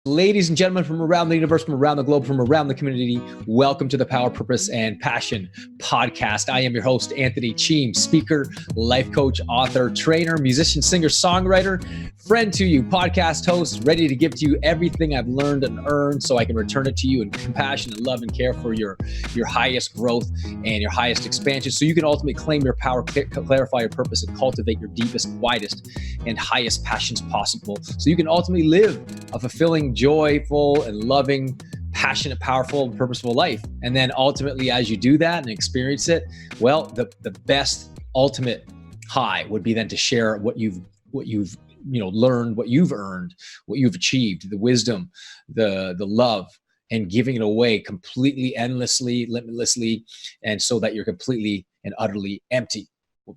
Ladies and gentlemen from around the universe, from around the globe, from around the community, welcome to the Power, Purpose, and Passion podcast. I am your host, Anthony Cheam, speaker, life coach, author, trainer, musician, singer, songwriter, friend to you, podcast host, ready to give to you everything I've learned and earned so I can return it to you in compassion and love and care for your highest growth and your highest expansion so you can ultimately claim your power, clarify your purpose, and cultivate your deepest, widest, and highest passions possible so you can ultimately live a fulfilling, joyful, and loving, passionate, powerful, and purposeful life. And then ultimately, as you do that and experience it, well, the best ultimate high would be then to share what you've learned, what you've earned, what you've achieved, the wisdom, the love, and giving it away completely, endlessly, limitlessly, and so that you're completely and utterly empty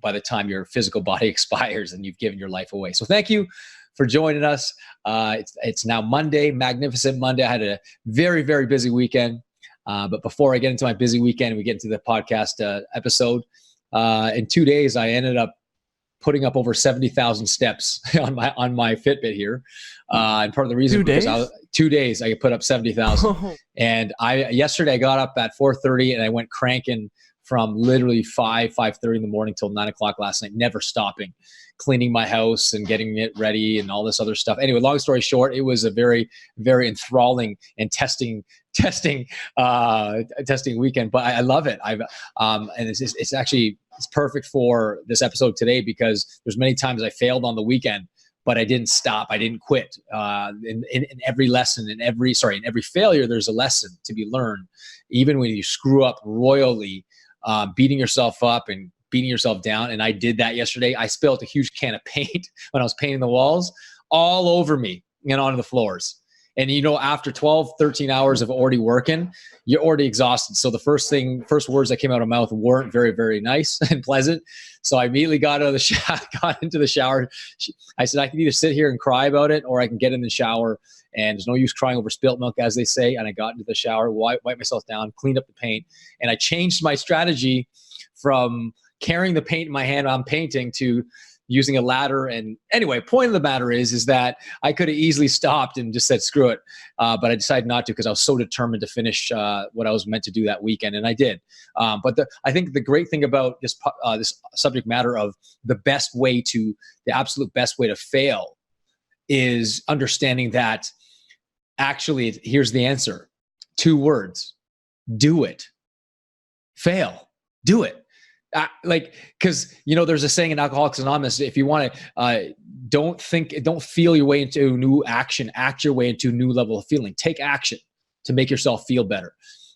by the time your physical body expires and you've given your life away. So thank you for joining us. It's now Monday, magnificent Monday. I had a very, very busy weekend. But before I get into my busy weekend, we get into the podcast episode. In 2 days, I ended up putting up over 70,000 steps on my Fitbit here. And part of the reason 2 days? because 2 days I could put up 70,000. And yesterday I got up at 4:30 and I went cranking from literally 5:30 in the morning till 9 o'clock last night, never stopping, cleaning my house and getting it ready and all this other stuff. Anyway, long story short, it was a very, very enthralling and testing weekend, but I love it. And it's perfect for this episode today because there's many times I failed on the weekend, but I didn't stop. I didn't quit. In every lesson, in every failure, there's a lesson to be learned. Even when you screw up royally, beating yourself up and beating yourself down. And I did that yesterday. I spilled a huge can of paint when I was painting the walls all over me and onto the floors. And after 12, 13 hours of already working, you're already exhausted. So the first words that came out of my mouth weren't very, very nice and pleasant. So I immediately got into the shower. I said, I can either sit here and cry about it, or I can get in the shower. And there's no use crying over spilt milk, as they say. And I got into the shower, wiped myself down, cleaned up the paint. And I changed my strategy from carrying the paint in my hand on painting to using a ladder. And anyway, point of the matter is that I could have easily stopped and just said, screw it. But I decided not to because I was so determined to finish what I was meant to do that weekend. And I did. But I think the great thing about this subject matter of the absolute best way to fail is understanding that actually, here's the answer. 2 words: do it. Fail. Do it. Because there's a saying in Alcoholics Anonymous: if you want to, don't feel your way into new action, act your way into a new level of feeling. Take action to make yourself feel better.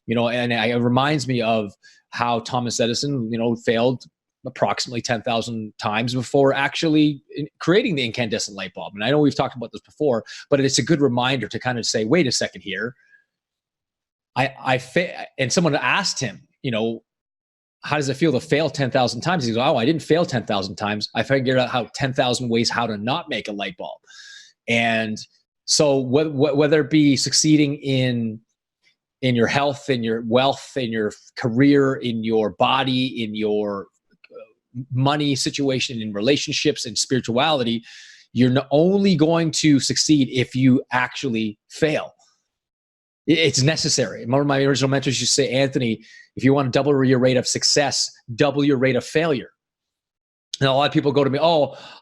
And it reminds me of how Thomas Edison, failed approximately 10,000 times before actually creating the incandescent light bulb. And I know we've talked about this before, but it's a good reminder to kind of say, wait a second here. And someone asked him, how does it feel to fail 10,000 times? He goes, oh, I didn't fail 10,000 times. I figured out how 10,000 ways how to not make a light bulb. And so whether it be succeeding in your health, in your wealth, in your career, in your body, in your money situation, in relationships, and spirituality, you're not only going to succeed if you actually fail. It's necessary. One of my original mentors used to say, Anthony, if you want to double your rate of success, double your rate of failure. And a lot of people go to me,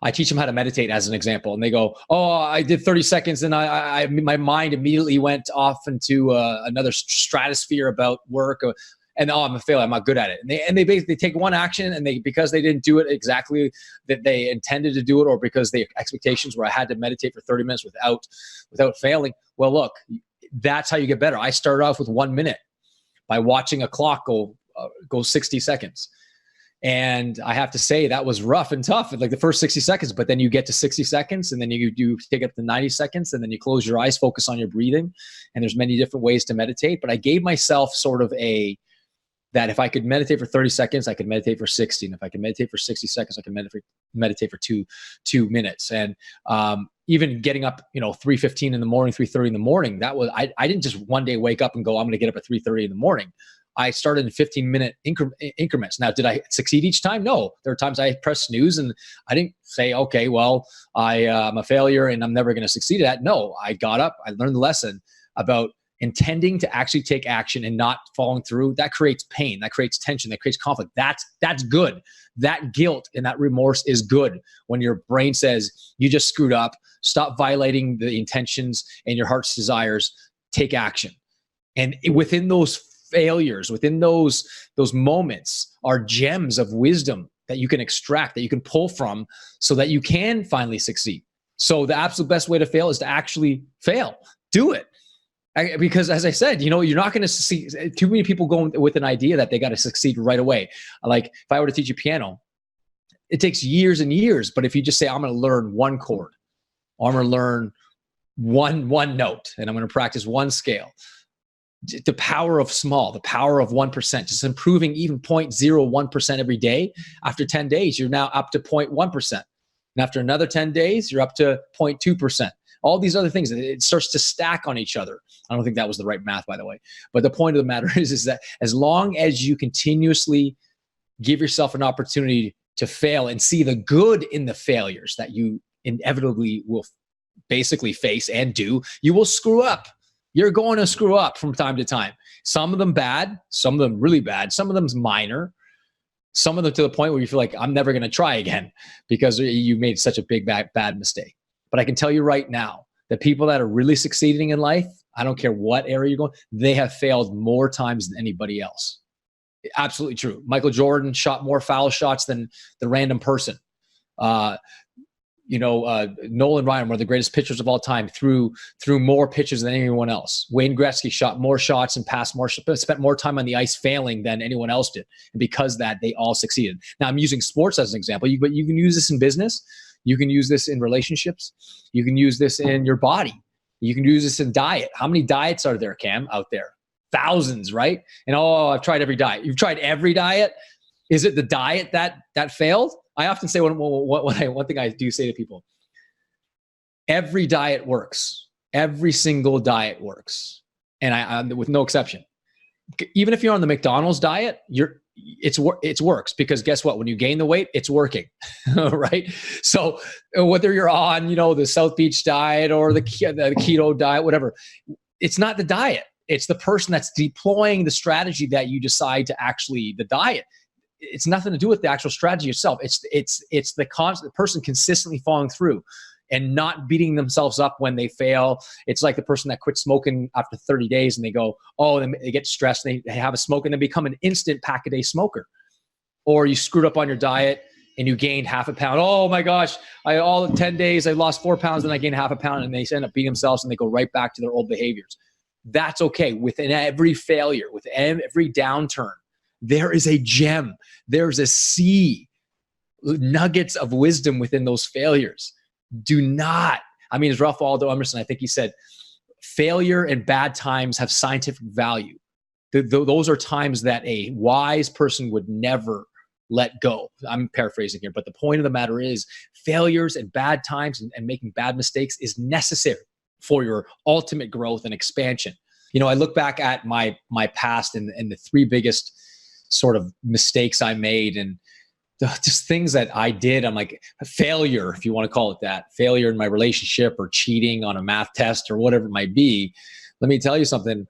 I teach them how to meditate as an example. And they go, I did 30 seconds and my mind immediately went off into another stratosphere about work. And I'm a failure. I'm not good at it. And they basically take one action, and because they didn't do it exactly that they intended to do it, or because the expectations were I had to meditate for 30 minutes without failing. Well, look, that's how you get better. I started off with 1 minute by watching a clock go 60 seconds. And I have to say that was rough and tough, like the first 60 seconds, but then you get to 60 seconds and then you do take it up to 90 seconds and then you close your eyes, focus on your breathing. And there's many different ways to meditate, but I gave myself sort of that if I could meditate for 30 seconds, I could meditate for 60. And if I could meditate for 60 seconds, I could meditate for two minutes. And even getting up, 3:15 in the morning, 3:30 in the morning, that was, I didn't just one day wake up and go, I'm going to get up at 3:30 in the morning. I started in 15-minute increments. Now, did I succeed each time? No. There were times I pressed snooze and I didn't say, okay, well, I'm a failure and I'm never going to succeed at that. No, I got up. I learned the lesson about intending to actually take action and not following through. That creates pain. That creates tension. That creates conflict. That's good. That guilt and that remorse is good when your brain says you just screwed up. Stop violating the intentions and your heart's desires. Take action. And within those failures, within those moments are gems of wisdom that you can extract, that you can pull from so that you can finally succeed. So the absolute best way to fail is to actually fail. Do it. Because as I said, you're not going to see too many people going with an idea that they got to succeed right away. Like if I were to teach you piano, it takes years and years. But if you just say, I'm going to learn one chord, or I'm going to learn one note, and I'm going to practice one scale, the power of small, the power of 1%, just improving even 0.01% every day. After 10 days, you're now up to 0.1%. And after another 10 days, you're up to 0.2%. All these other things, it starts to stack on each other. I don't think that was the right math, by the way. But the point of the matter is that as long as you continuously give yourself an opportunity to fail and see the good in the failures that you inevitably will basically face and do, you will screw up. You're going to screw up from time to time. Some of them bad, some of them really bad, some of them's minor, some of them to the point where you feel like I'm never going to try again because you made such a big bad mistake. But I can tell you right now that people that are really succeeding in life, I don't care what area you're going, they have failed more times than anybody else. Absolutely true. Michael Jordan shot more foul shots than the random person. Nolan Ryan, one of the greatest pitchers of all time, threw more pitches than anyone else. Wayne Gretzky shot more shots and spent more time on the ice failing than anyone else did. And because of that, they all succeeded. Now, I'm using sports as an example, but you can use this in business. You can use this in relationships. You can use this in your body. You can use this in diet. How many diets are there, Cam, out there? Thousands, right? And I've tried every diet. You've tried every diet. Is it the diet that failed? I often say one thing I do say to people: every diet works. Every single diet works, and I with no exception. Even if you're on the McDonald's diet, it works, because guess what? When you gain the weight, it's working, right? So whether you're on, the South Beach diet or the keto diet, whatever, it's not the diet. It's the person that's deploying the strategy that you decide to the diet. It's nothing to do with the actual strategy itself. It's the person consistently following through and not beating themselves up when they fail. It's like the person that quit smoking after 30 days and they go, they get stressed, and they have a smoke and they become an instant pack-a-day smoker. Or you screwed up on your diet and you gained half a pound. Oh my gosh, all in 10 days, I lost 4 pounds and I gained half a pound, and they end up beating themselves and they go right back to their old behaviors. That's okay. Within every failure, with every downturn, there is a gem. There's a sea, nuggets of wisdom within those failures. As Ralph Waldo Emerson, I think he said, failure and bad times have scientific value. Those are times that a wise person would never let go. I'm paraphrasing here, but the point of the matter is failures and bad times and making bad mistakes is necessary for your ultimate growth and expansion. I look back at my past and the three biggest sort of mistakes I made, and just things that I did. I'm like, failure, if you want to call it that, failure in my relationship or cheating on a math test or whatever it might be. Let me tell you something.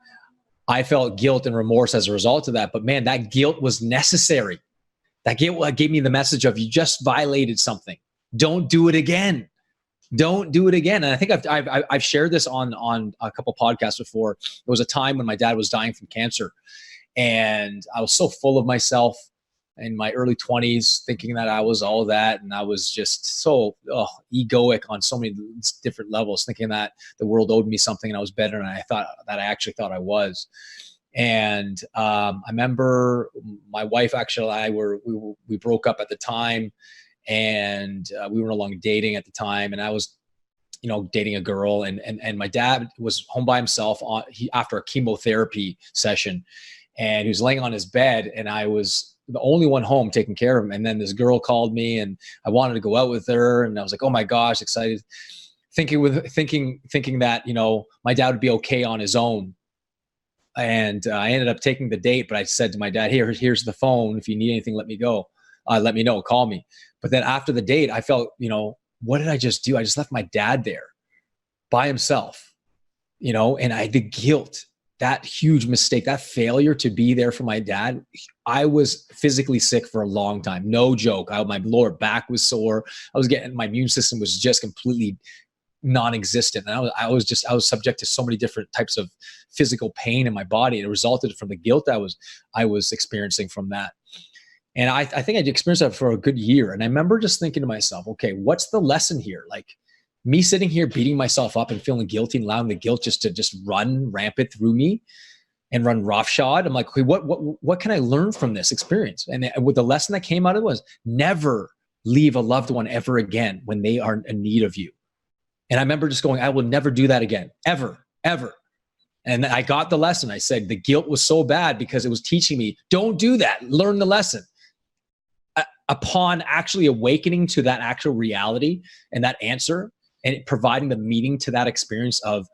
I felt guilt and remorse as a result of that. But man, that guilt was necessary. That guilt gave me the message of, you just violated something. Don't do it again. Don't do it again. And I think I've shared this on a couple podcasts before. There was a time when my dad was dying from cancer, and I was so full of myself in my early 20s, thinking that I was all that. And I was just so egoic on so many different levels, thinking that the world owed me something and I was better than I actually thought I was. And I remember my wife actually and I we broke up at the time, and we were no longer dating at the time. And I was, dating a girl, and my dad was home by himself after a chemotherapy session, and he was laying on his bed, and I was the only one home taking care of him. And then this girl called me, and I wanted to go out with her, and I was like, oh my gosh, excited, thinking that, my dad would be okay on his own. And I ended up taking the date, but I said to my dad, here's the phone. If you need anything, let me know, call me. But then after the date, I felt, what did I just do? I just left my dad there by himself, and the guilt, that huge mistake, that failure to be there for my dad. I was physically sick for a long time. No joke. My lower back was sore. My immune system was just completely non-existent. And I was subject to so many different types of physical pain in my body. And it resulted from the guilt I was experiencing from that. And I think I experienced that for a good year. And I remember just thinking to myself, okay, what's the lesson here? Like, me sitting here beating myself up and feeling guilty and allowing the guilt to run rampant through me and run roughshod. I'm like, okay, what can I learn from this experience? And the lesson that came out of it was never leave a loved one ever again when they are in need of you. And I remember just going, I will never do that again, ever. And I got the lesson. I said the guilt was so bad because it was teaching me, don't do that. Learn the lesson. Upon actually awakening to that actual reality and that answer, and providing the meaning to that experience of,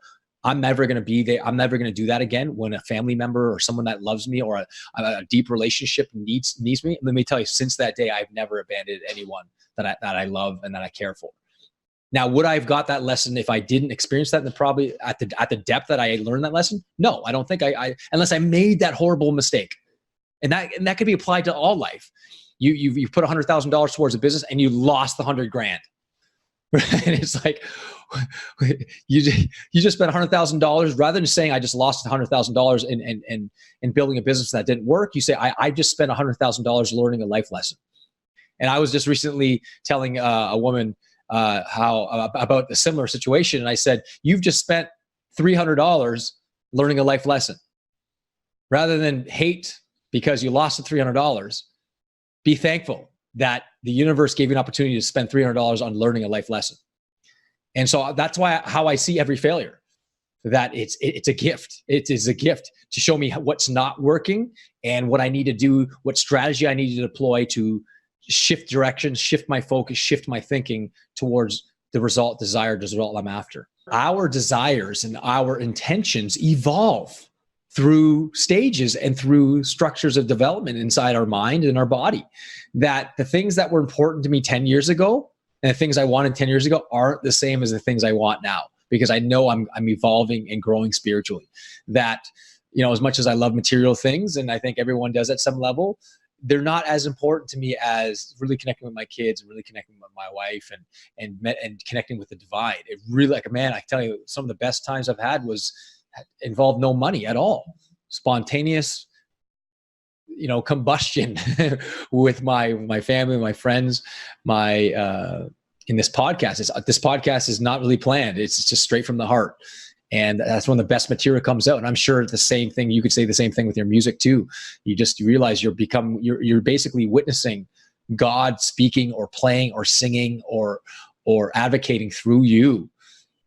I'm never going to be there. I'm never going to do that again. When a family member or someone that loves me or a deep relationship needs me, let me tell you, since that day, I've never abandoned anyone that I love and that I care for. Now, would I have got that lesson if I didn't experience that? And probably at the depth that I learned that lesson? No, I don't think I unless I made that horrible mistake. And that could be applied to all life. You put $100,000 towards a business and you lost the $100,000. And it's like, you just spent $100,000 rather than saying I just lost $100,000 in building a business that didn't work. You say I just spent $100,000 learning a life lesson. And I was just recently telling a woman about a similar situation, and I said, you've just spent $300 learning a life lesson. Rather than hate because you lost the $300, be thankful that the universe gave you an opportunity to spend $300 on learning a life lesson. And so that's how I see every failure, that it's a gift. It is a gift to show me what's not working and what I need to do, what strategy I need to deploy to shift directions, shift my focus, shift my thinking towards the desired result I'm after. Our desires and our intentions evolve through stages and through structures of development inside our mind and our body. That the things that were important to me 10 years ago and the things I wanted 10 years ago aren't the same as the things I want now, because I know I'm evolving and growing spiritually. That, as much as I love material things, and I think everyone does at some level, they're not as important to me as really connecting with my kids and really connecting with my wife and connecting with the divine. It really, I tell you, some of the best times I've had involved no money at all. Spontaneous, combustion with my family, my friends, in this podcast. This podcast is not really planned. It's just straight from the heart. And that's when the best material comes out. And I'm sure the same thing, you could say the same thing with your music too. You just realize you're basically witnessing God speaking or playing or singing or advocating through you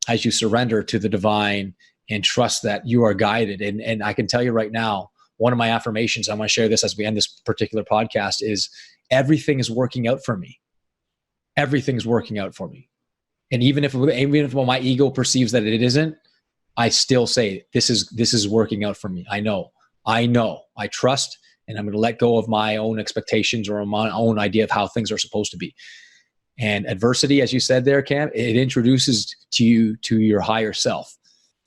as you surrender to the divine and trust that you are guided. And I can tell you right now, one of my affirmations, I'm going to share this as we end this particular podcast, is everything is working out for me. Everything's working out for me. And even if my ego perceives that it isn't, I still say this is working out for me. I know, I trust, and I'm going to let go of my own expectations or my own idea of how things are supposed to be. And adversity, as you said there, Cam, it introduces you to your higher self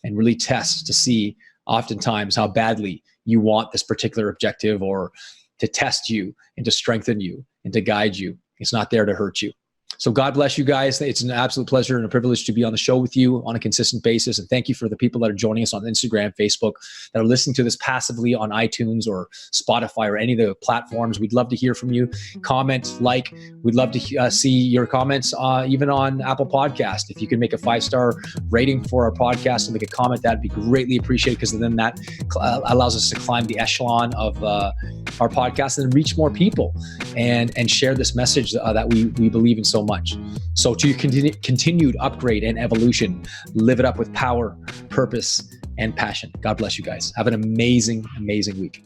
and really tests to see oftentimes how badly you want this particular objective, or to test you and to strengthen you and to guide you. It's not there to hurt you. So God bless you guys. It's an absolute pleasure and a privilege to be on the show with you on a consistent basis. And thank you for the people that are joining us on Instagram, Facebook, that are listening to this passively on iTunes or Spotify or any of the platforms. We'd love to hear from you. Comment, like. We'd love to see your comments even on Apple Podcast. If you can make a 5-star rating for our podcast and make a comment, that'd be greatly appreciated, because then that allows us to climb the echelon of our podcast and reach more people and share this message that we believe in so much. So to your continued upgrade and evolution, live it up with power, purpose, and passion. God bless you guys. Have an amazing, amazing week.